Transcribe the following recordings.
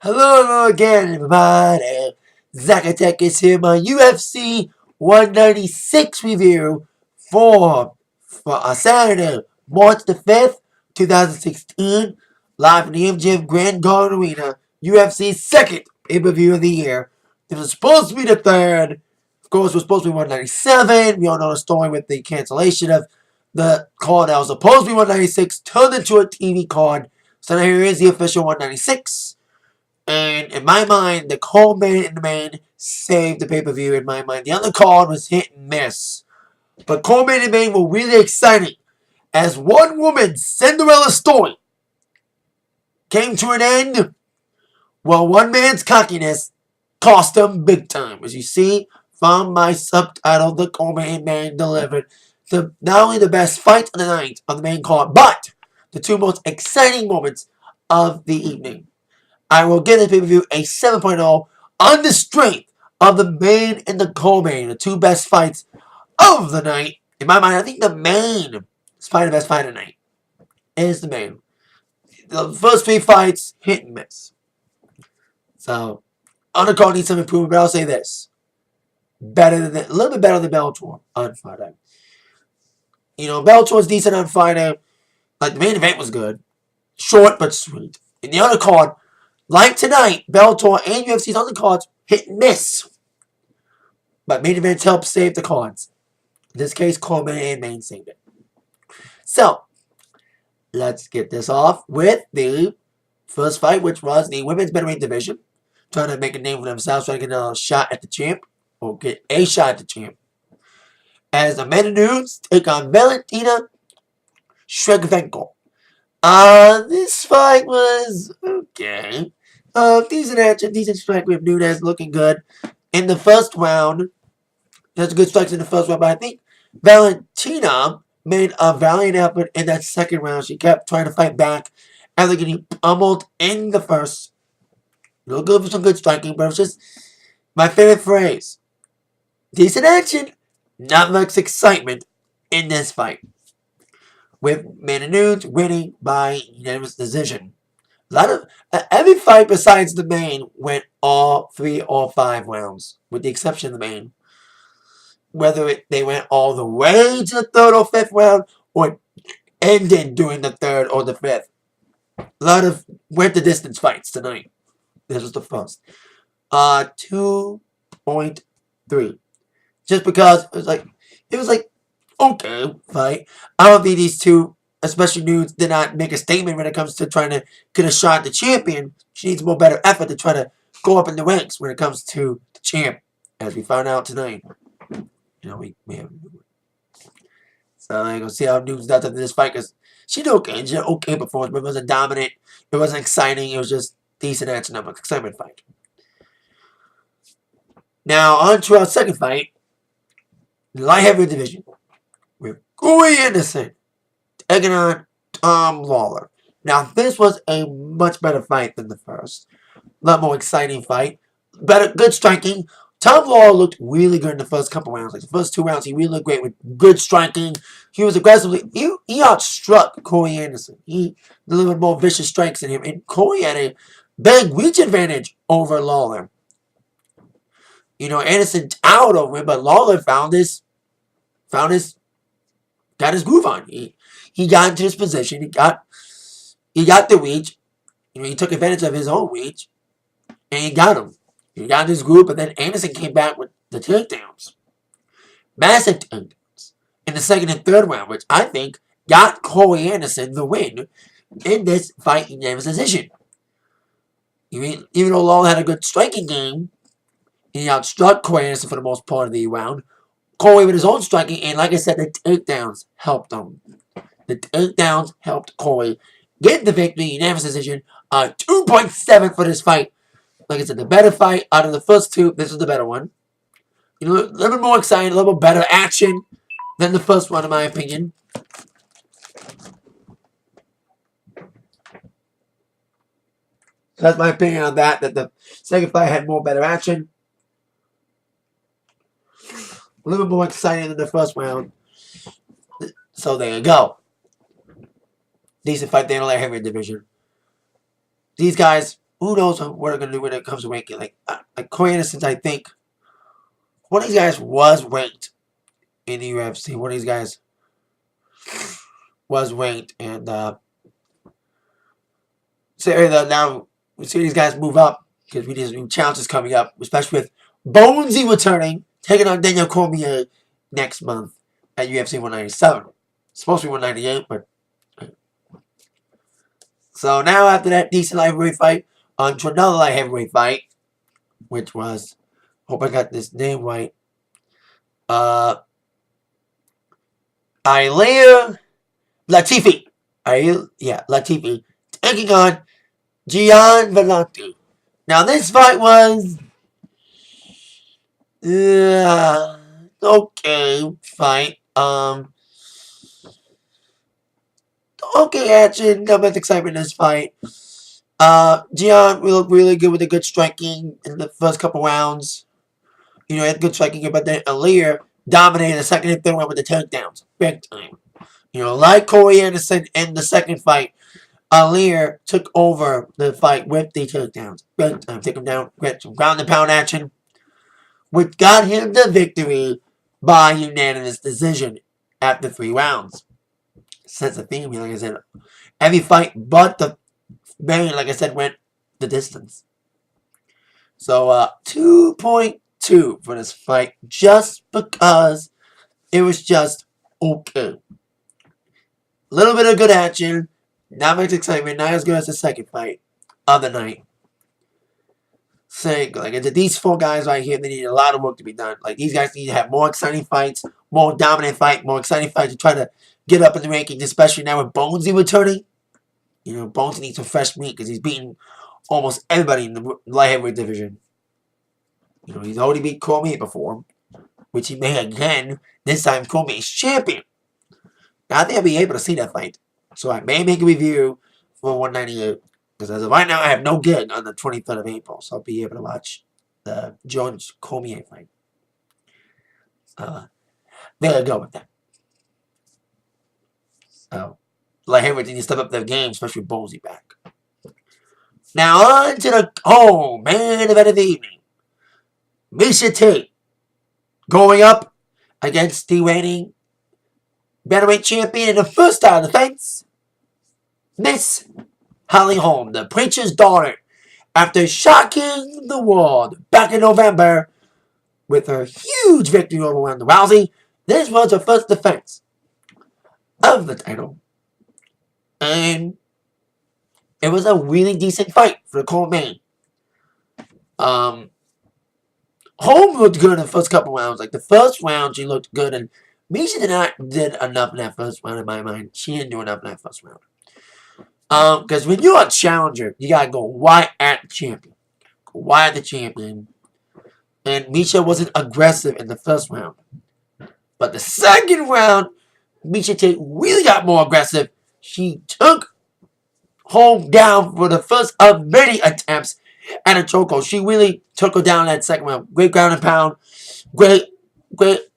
Hello again, everybody. Zacatech is here, my UFC 196 review for Saturday, March the 5th, 2016, live in the MGM Grand Garden Arena, UFC's second pay-per-view of the year. This was supposed to be the third. Of course, it was supposed to be 197. We all know the story with the cancellation of the card that was supposed to be 196, turned into a TV card. So now here is the official 196. And in my mind, the co-main and the main saved the pay-per-view in my mind. The other card was hit and miss. But co-main and main were really exciting as one woman's Cinderella story came to an end while one man's cockiness cost him big time. As you see from my subtitle, the co-main and main delivered not only the best fight of the night on the main card, but the two most exciting moments of the evening. I will give this pay-per-view a 7.0 on the strength of the main and the co-main, the two best fights of the night. In my mind, I think the main is probably the best fight of the night. Is the main. The first three fights, hit and miss. So, undercard needs some improvement, but I'll say this. A little bit better than Bellator on Friday. You know, Bellator's decent on Friday. Like, the main event was good. Short but sweet. In the undercard, like tonight, Bellator and UFC's undercards hit and miss. But main events help save the cards. In this case, co-main and main saved it. So, let's get this off with the first fight, which was the women's middleweight division. Trying to make a name for themselves, trying to get a shot at the champ. Or get a shot at the champ. As the men of Nunes take on Valentina Shevchenko. This fight was okay. Decent action, decent strike with Nunes looking good. In the first round, there's good strikes in the first round, but I think Valentina made a valiant effort in that second round. She kept trying to fight back after getting pummeled in the first. No good for some good striking, but it was just my favorite phrase. Decent action, not much excitement in this fight. With Man of Nunes winning by unanimous decision. Every fight besides the main went all 3 or 5 rounds, with the exception of the main. Whether they went all the way to the 3rd or 5th round, or ended during the 3rd or the 5th. A lot of went the distance fights tonight. This was the first. 2.3. Just because it was like okay fight. I don't think these two, especially Nunes, did not make a statement when it comes to trying to get a shot at the champion. She needs more better effort to try to go up in the ranks when it comes to the champ, as we found out tonight. You know, we have. So I'm gonna see how Nunes does after this fight, because she did okay. She had okay performance, but it wasn't dominant. It wasn't exciting. It was just decent action, not much excitement fight. Now on to our second fight, the light heavyweight division, with Corey Anderson taking on Tom Lawler. Now, this was a much better fight than the first. A lot more exciting fight. Good striking. Tom Lawler looked really good in the first couple rounds. Like the first 2 rounds, he really looked great with good striking. He was aggressively. He outstruck Corey Anderson. He delivered more vicious strikes than him. And Corey had a big reach advantage over Lawler. You know, Anderson out over him, but Lawler got his groove on. He got into his position. He got the reach. You know, he took advantage of his own reach, and he got him. He got his group, and then Anderson came back with the takedowns, massive takedowns in the second and third round, which I think got Corey Anderson the win in this fight in unanimous decision. Even though Lawler had a good striking game, he outstruck Corey Anderson for the most part of the round. Corey with his own striking, and like I said, the takedowns helped him. The takedowns helped Corey get the victory, unanimous decision, 2.7 for this fight. Like I said, the better fight out of the first two, this was the better one. You know, a little bit more exciting, a little bit better action than the first one, in my opinion. So that's my opinion on that the second fight had more better action. A little bit more exciting than the first round. So there you go. Decent fight there in the light heavyweight division. These guys who knows what they're gonna do when it comes to ranking. Like Corey Anderson, I think one of these guys was ranked in the UFC. One of these guys was ranked, and so now we see these guys move up because we need new challenges coming up, especially with Bonesy returning, taking on Daniel Cormier next month at UFC 197. It's supposed to be 198, but so now after that decent light heavyweight fight, on to another light heavyweight fight, which was, hope I got this name right, Ilir Latifi. Latifi taking on Gian Villante. Now this fight was okay fight. Okay action, not much excitement in this fight. Gian we looked really good with the good striking in the first couple rounds. He had good striking, but then Ilir dominated the second and third round with the takedowns. Big time. Like Corey Anderson in the second fight, Ilir took over the fight with the takedowns. Big time. Take him down, get some ground and pound action, which got him the victory by unanimous decision after 3 rounds. Sets a theme, like I said. Every fight but the main, like I said, went the distance. So 2.2 for this fight, just because it was just okay. A little bit of good action, not much excitement, not as good as the second fight of the night. Saying, like, these 4 guys right here, they need a lot of work to be done. Like, these guys need to have more exciting fights, more dominant fight, more exciting fights to try to get up in the rankings, especially now with Bonesy returning. Bonesy needs some fresh meat because he's beaten almost everybody in the light heavyweight division. He's already beat Cormier before, which he may again. This time, Cormier's champion. Now, I think I'll be able to see that fight. So I may make a review for 198. Because as of right now, I have no gig on the 23rd of April. So I'll be able to watch the Jones Cormier fight. There you go with that. So, light heavyweight need to step up their game, especially with Bonesy back. Now on to the main event of the evening. Miesha Tate going up against the reigning bantamweight champion in the first title defense, Miss Holly Holm, the preacher's daughter, after shocking the world back in November with her huge victory over Ronda Rousey. This was her first defense of the title, and it was a really decent fight for the co-main. Holm looked good in the first couple rounds. Like the first round, she looked good, and Miesha did enough in that first round in my mind. She didn't do enough in that first round. Because when you're a challenger, you gotta go right at the champion. Go right at the champion. And Miesha wasn't aggressive in the first round. But the second round, Miesha Tate really got more aggressive. She took Holm down for the first of many attempts at a chokehold. She really took her down in that second round. Great ground and pound. Great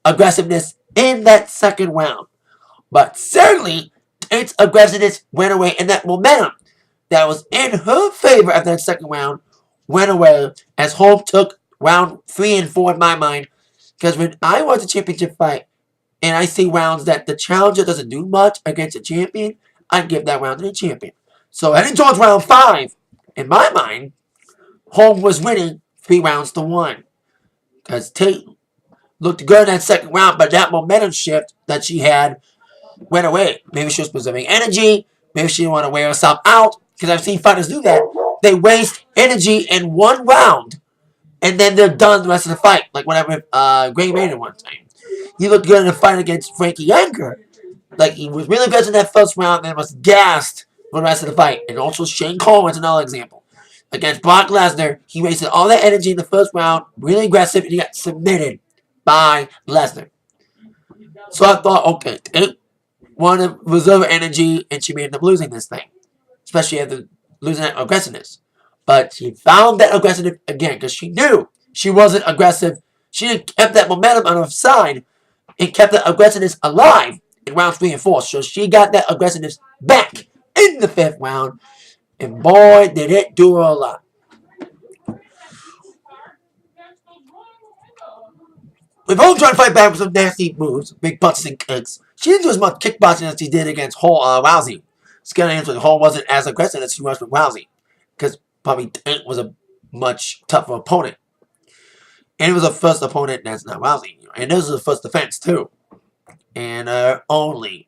aggressiveness in that second round. But certainly, Tate's aggressiveness went away, and that momentum that was in her favor after that second round went away as Holm took round 3 and 4 in my mind. Because when I watch a championship fight and I see rounds that the challenger doesn't do much against a champion, I give that round to the champion. So heading towards round 5, in my mind, Holm was winning 3 rounds to 1. Because Tate looked good in that second round, but that momentum shift that she had went away. Maybe she was preserving energy. Maybe she didn't want to wear herself out. Because I've seen fighters do that. They waste energy in 1 round, and then they're done the rest of the fight. Like whatever Gray Maynard one time. He looked good in the fight against Frankie Edgar. Like he was really good in that first round, and then was gassed for the rest of the fight. And also Shane Coleman's another example. Against Brock Lesnar, he wasted all that energy in the first round, really aggressive, and he got submitted by Lesnar. So I thought, okay, Tate wanted to reserve energy, and she may end up losing this thing. Especially after losing that aggressiveness. But she found that aggressiveness again, because she knew she wasn't aggressive. She kept that momentum on her side, and kept that aggressiveness alive in rounds 3 and 4. So she got that aggressiveness back in the 5th round. And boy, did it do her a lot. With Holm trying to fight back with some nasty moves, big punches and kicks, she didn't do as much kickboxing as she did against Rousey. Scaling into Holm wasn't as aggressive as she was with Rousey, because probably Tate was a much tougher opponent. And it was her first opponent that's not Rousey. And this was her first defense, too. And her only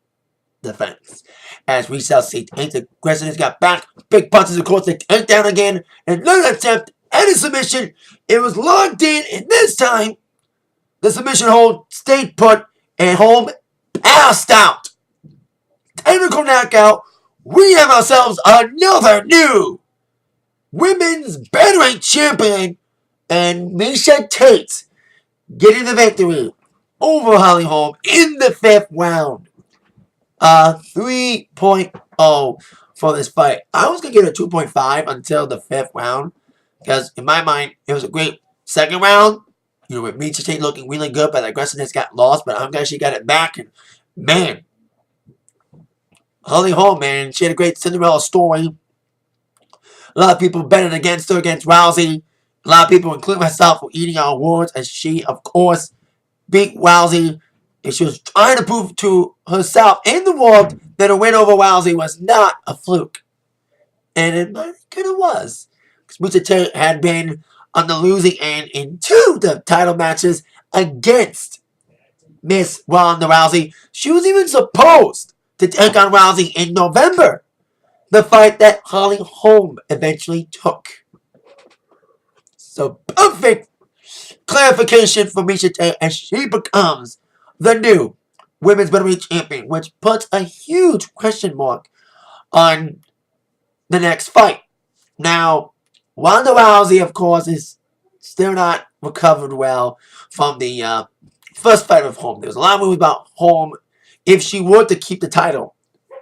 defense. As we shall see, Tate's aggressiveness got back. Big punches, of course, they take down again. And another attempt at a submission. It was locked in, and this time, the submission hold stayed put, and Holm passed out. Technical knockout. We have ourselves another new women's bantamweight champion, and Miesha Tate getting the victory over Holly Holm in the 5th round. 3.0 for this fight. I was going to give it a 2.5 until the 5th round, because in my mind, it was a great 2nd round. You know, with Miesha Tate looking really good, but the aggressiveness got lost, but I'm glad she got it back. And man, Holly Holm, man, she had a great Cinderella story. A lot of people betted against her, against Rousey. A lot of people, including myself, were eating our words as she, of course, beat Rousey. And she was trying to prove to herself and the world that a win over Rousey was not a fluke. And it kind of was. Because Miesha Tate had been on the losing end in 2 the title matches against Miss Ronda Rousey. She was even supposed to take on Rousey in November. The fight that Holly Holm eventually took. So perfect clarification for Miesha Tate as she becomes the new women's bantamweight champion, which puts a huge question mark on the next fight. Now, Ronda Rousey, of course, is still not recovered well from the first fight of Holm. There was a lot of movies about Holm if she were to keep the title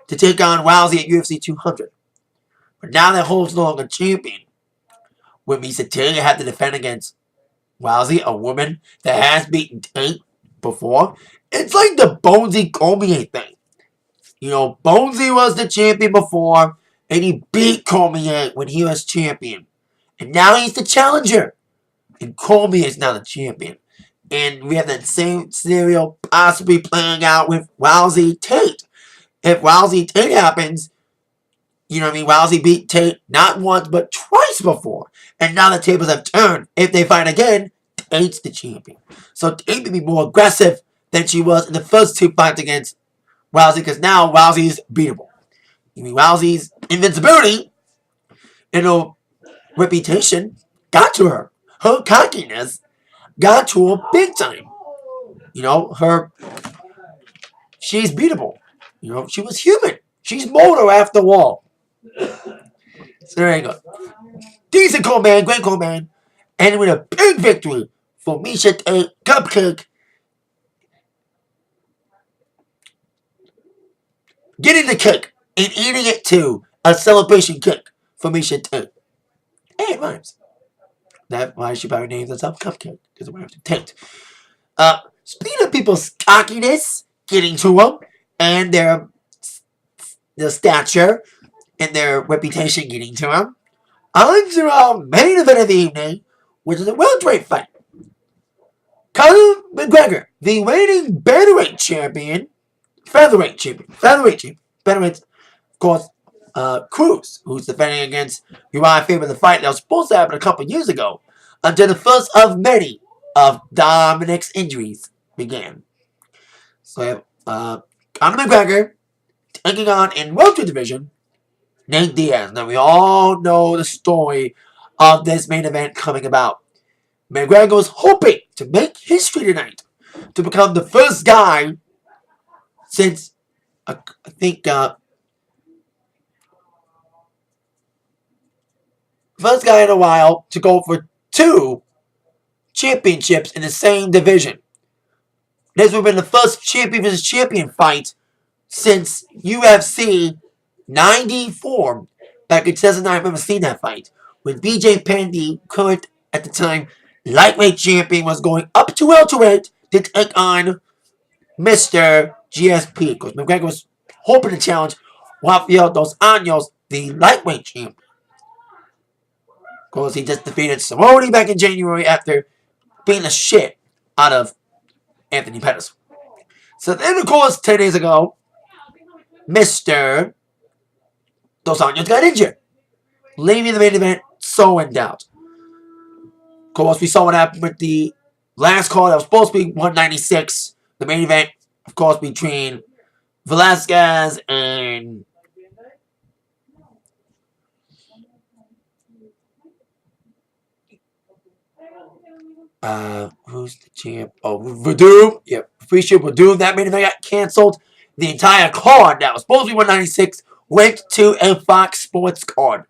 to take on Rousey at UFC 200. But now that Holm's no longer champion, when Miesha Tate had to defend against Rousey, a woman that has beaten Tate before, it's like the Bonesy Cormier thing. You know, Bonesy was the champion before, and he beat Cormier when he was champion. And now he's the challenger. And Cormier is now the champion. And we have that same scenario possibly playing out with Rousey Tate. If Rousey Tate happens, you know what I mean? Rousey beat Tate not once but twice before. And now the tables have turned. If they fight again, Tate's the champion. So Tate may be more aggressive than she was in the first 2 fights against Rousey, because now Rousey's beatable. I mean, Rousey's invincibility and her reputation got to her. Her cockiness got to her big time. You know, she's beatable. You know, she was human. She's motor after all. So there you go. Decent call, man. Great call, man. And with a big victory for Miesha Tate, Cupcake. Getting the cake and eating it too. A celebration cake for Miesha Tate. Hey, it rhymes. That's why she probably named herself Cupcake, because it rhymes with Tate. Speaking of people's cockiness, getting to them, and their stature, and their reputation getting to them, on to our main event of the evening, which is a welterweight fight. Conor Mcgregor, the reigning bantamweight champion, featherweight champion, bantamweight, of course, Cruz, who's defending against Uriah Faber in the fight that was supposed to happen a couple years ago, until the first of many of Dominic's injuries began. So we have Conor McGregor taking on in welterweight division Nate Diaz. Now we all know the story of this main event coming about. McGregor was hoping to make history tonight to become the first guy since I think first guy in a while to go for 2 championships in the same division. This would have been the first champion versus champion fight since UFC 94. Back in 2009, I remember seeing that fight. When BJ Penn, the current, at the time, lightweight champion, was going up to welterweight to take on Mr. GSP. Because McGregor was hoping to challenge Rafael Dos Anjos, the lightweight champion. Of course, he just defeated Cerrone back in January after beating the shit out of Anthony Pettis. So then, of course, 10 days ago, Mr. Dos Anjos got injured, leaving the main event so in doubt. Of course, we saw what happened with the last card that was supposed to be 196. The main event, of course, between Velasquez and who's the champ? Oh, Verdum. Yep, appreciate Verdum. That main event got canceled. The entire card that was supposed to be 196 went to a Fox Sports card,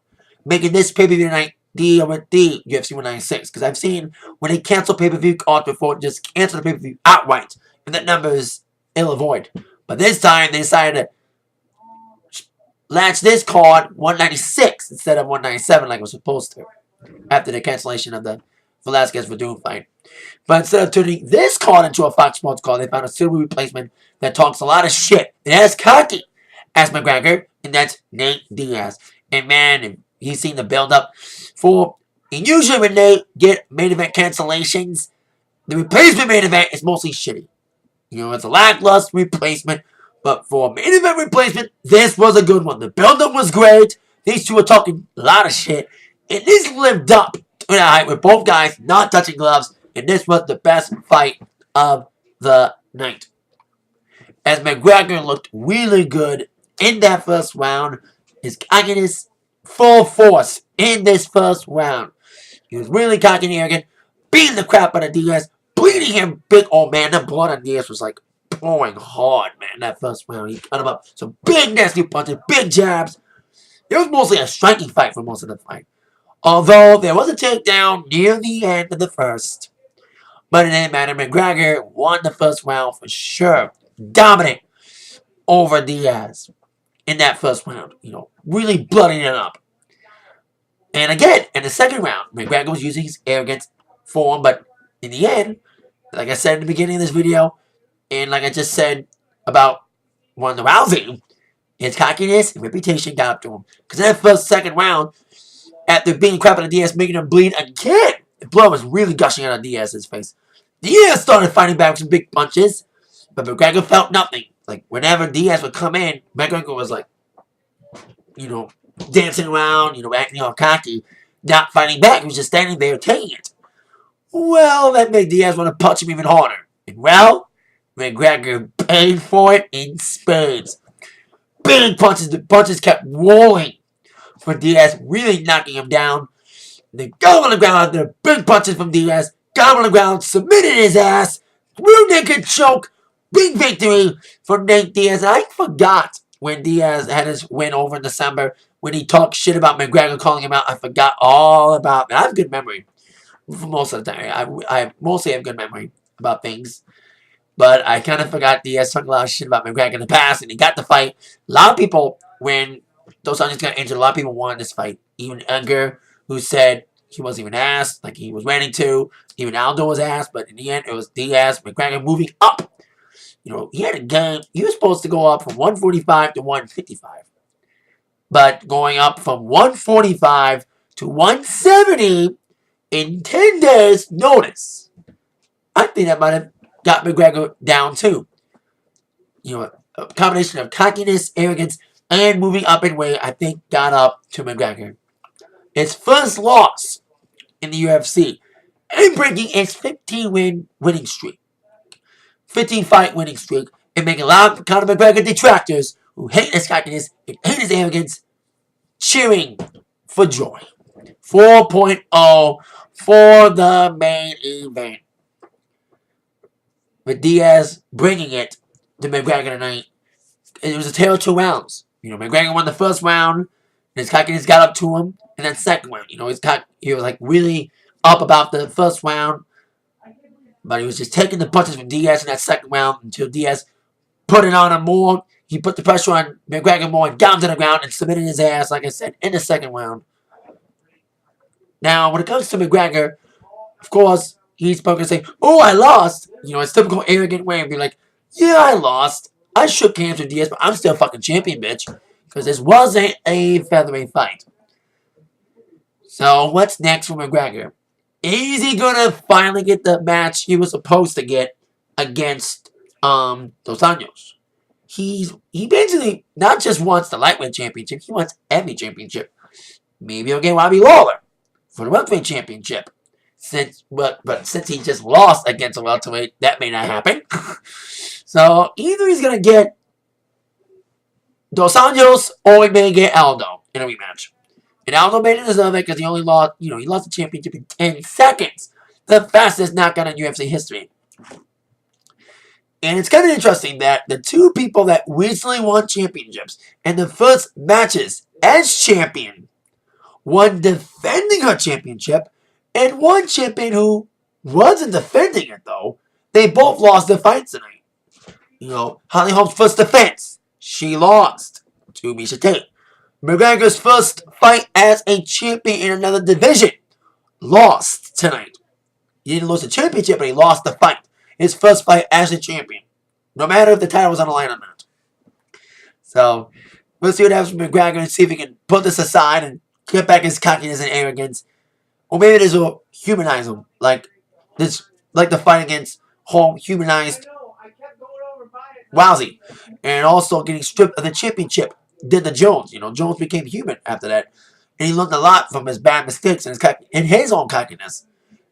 making this pay-per-view night deal with the UFC 196. Because I've seen when they cancel pay-per-view cards before, just cancel the pay-per-view outright, and that number is ill avoid. But this time they decided to latch this card 196 instead of 197 like it was supposed to after the cancellation of the Velasquez Verdum fight. But instead of turning this card into a Fox Sports card, they found a suitable replacement that talks a lot of shit and as cocky as McGregor, and that's Nate Diaz. And man, he's seen the build-up for... And usually when they get main event cancellations, the replacement main event is mostly shitty. You know, it's a lackluster replacement. But for main event replacement, this was a good one. The build-up was great. These two are talking a lot of shit. And this lived up to that hype with both guys not touching gloves. And this was the best fight of the night. As McGregor looked really good in that first round. His cockiness full force in this first round. He was really cocky and arrogant, beating the crap out of Diaz, bleeding him big. Oh man, the blood on Diaz was like pouring hard, man, that first round. He cut him up some big nasty punches, big jabs. It was mostly a striking fight for most of the fight. Although there was a takedown near the end of the first. But it didn't matter. McGregor won the first round for sure. Dominant over Diaz in that first round. You know, really blooding it up. And again, in the second round, McGregor was using his arrogance form. But in the end, like I said in the beginning of this video, and like I just said about Ronda Rousey, his cockiness and reputation got up to him. Because in that second round, after beating crap out of Diaz, making him bleed again, the blood was really gushing out of Diaz's face. Diaz started fighting back with some big punches, but McGregor felt nothing. Like, whenever Diaz would come in, McGregor was like, you know, dancing around, you know, acting all cocky, not fighting back. He was just standing there taking it. Well, that made Diaz want to punch him even harder. And well, McGregor paid for it in spades. Big punches, the punches kept rolling for Diaz, really knocking him down. They got him on the ground after big punches from Diaz, got him on the ground, submitted his ass, rear naked choke, big victory for Nate Diaz. And I forgot when Diaz had his win over in December, when he talked shit about McGregor calling him out. I forgot all about it. I have good memory for most of the time. I mostly have good memory about things. But I kind of forgot Diaz talking a lot of shit about McGregor in the past, and he got the fight. A lot of people, when Dos Anjos got injured, a lot of people wanted this fight. Even Edgar, who said he wasn't even asked, like he was ready to. Even Aldo was asked, but in the end, it was Diaz, McGregor moving up. You know, he had a game. He was supposed to go up from 145 to 155. But going up from 145 to 170 in 10 days' notice, I think that might have got McGregor down too. You know, a combination of cockiness, arrogance, and moving up in weight, I think, got up to McGregor. His first loss in the UFC, and breaking his 15-win winning streak. 15-fight winning streak, and making a lot of Conor McGregor detractors who hate his cockiness and hate his arrogance cheering for joy. 4.0 for the main event. With Diaz bringing it to McGregor tonight. It was a tale of 2 rounds. You know, McGregor won the first round, and his cockiness got up to him. And then second round, you know, he was like really up about the first round. But he was just taking the punches from Diaz in that second round until Diaz put it on him more. He put the pressure on McGregor more and got him to the ground and submitted his ass, like I said, in the second round. Now, when it comes to McGregor, of course, he's probably going to say, oh, I lost. You know, it's typical arrogant way of being like, yeah, I lost. I shook hands with Diaz, but I'm still fucking champion, bitch. Because this wasn't a featherweight fight. So, what's next for McGregor? Is he going to finally get the match he was supposed to get against Dos Anjos. He basically not just wants the lightweight championship, he wants every championship. Maybe he'll get Robbie Lawler for the welterweight championship. But since he just lost against a welterweight, that may not happen. So either he's gonna get Dos Anjos or he may get Aldo in a rematch. And Aldo made it deserve it because he only lost, he lost the championship in 10 seconds. The fastest knockout in UFC history. And it's kind of interesting that the two people that recently won championships and the first matches as champion, one defending her championship and one champion who wasn't defending it though, they both lost their fights tonight. Holly Holm's first defense, she lost to Miesha Tate. Mcgregor's first fight as a champion in another division, lost tonight. He didn't lose the championship, but he lost the fight. His first fight as a champion. No matter if the title was on the line or not. So, we'll see what happens with McGregor and see if he can put this aside and get back his cockiness and arrogance. Or maybe this will humanize him. Like the fight against Holm humanized Wowsy. And also getting stripped of the championship did the Jones. Jones became human after that. And he learned a lot from his bad mistakes and his own cockiness.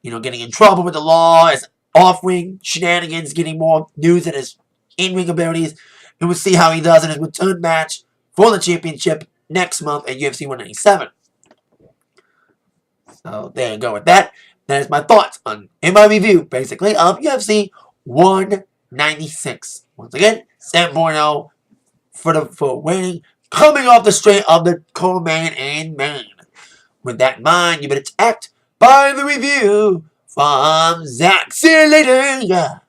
Getting in trouble with the law, his off-ring shenanigans, getting more news in his in-ring abilities. And we'll see how he does in his return match for the championship next month at UFC 197. So there you go with that. That is my thoughts in my review, basically, of UFC 196. Once again, 7.0 for winning, coming off the straight of the co-main and main. With that in mind, you've been attacked by the review from Zach. See you later.